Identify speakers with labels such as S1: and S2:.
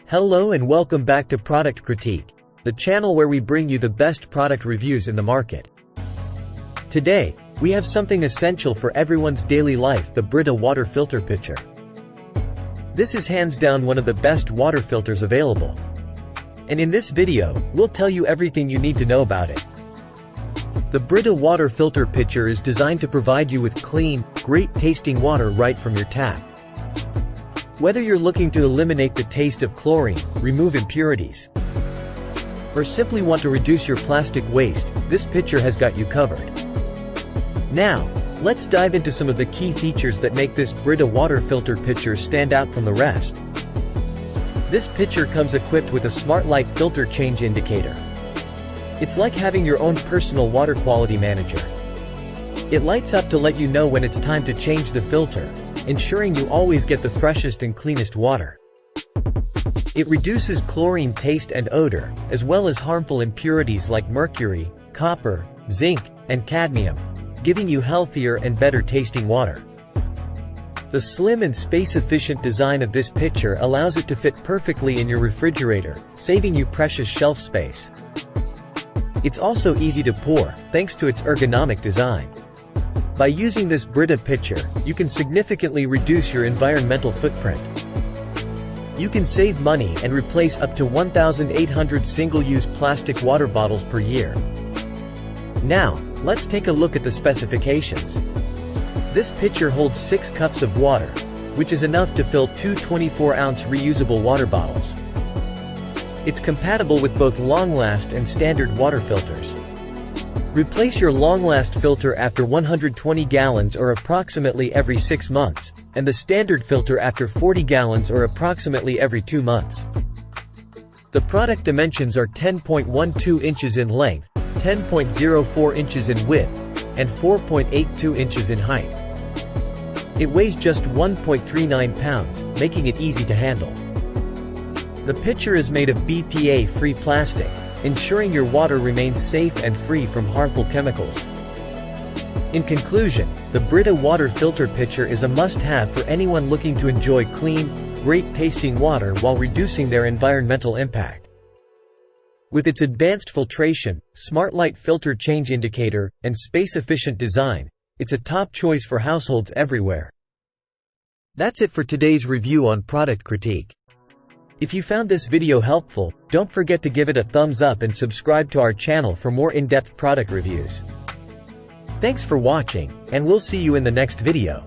S1: Hello and welcome back to Product Critique, the channel where we bring you the best product reviews in the market. Today, we have something essential for everyone's daily life: the Brita water filter pitcher. This is hands down one of the best water filters available. And in this video, we'll tell you everything you need to know about it. The Brita water filter pitcher is designed to provide you with clean, great tasting water right from your tap. Whether you're looking to eliminate the taste of chlorine, remove impurities, or simply want to reduce your plastic waste, this pitcher has got you covered. Now, let's dive into some of the key features that make this Brita water filter pitcher stand out from the rest. This pitcher comes equipped with a smart light filter change indicator. It's like having your own personal water quality manager. It lights up to let you know when it's time to change the filter, ensuring you always get the freshest and cleanest water. It reduces chlorine taste and odor, as well as harmful impurities like mercury, copper, zinc, and cadmium, giving you healthier and better tasting water. The slim and space-efficient design of this pitcher allows it to fit perfectly in your refrigerator, saving you precious shelf space. It's also easy to pour, thanks to its ergonomic design. By using this Brita pitcher, you can significantly reduce your environmental footprint. You can save money and replace up to 1,800 single-use plastic water bottles per year. Now, let's take a look at the specifications. This pitcher holds 6 cups of water, which is enough to fill 2 24-ounce reusable water bottles. It's compatible with both long-last and standard water filters. Replace your long-last filter after 120 gallons or approximately every 6 months, and the standard filter after 40 gallons or approximately every 2 months. The product dimensions are 10.12 inches in length, 10.04 inches in width, and 4.82 inches in height. It weighs just 1.39 pounds, making it easy to handle. The pitcher is made of BPA-free plastic, ensuring your water remains safe and free from harmful chemicals. In conclusion, the Brita water filter pitcher is a must-have for anyone looking to enjoy clean, great-tasting water while reducing their environmental impact. With its advanced filtration, smart light filter change indicator, and space-efficient design, it's a top choice for households everywhere. That's it for today's review on Product Critique. If you found this video helpful, don't forget to give it a thumbs up and subscribe to our channel for more in-depth product reviews. Thanks for watching, and we'll see you in the next video.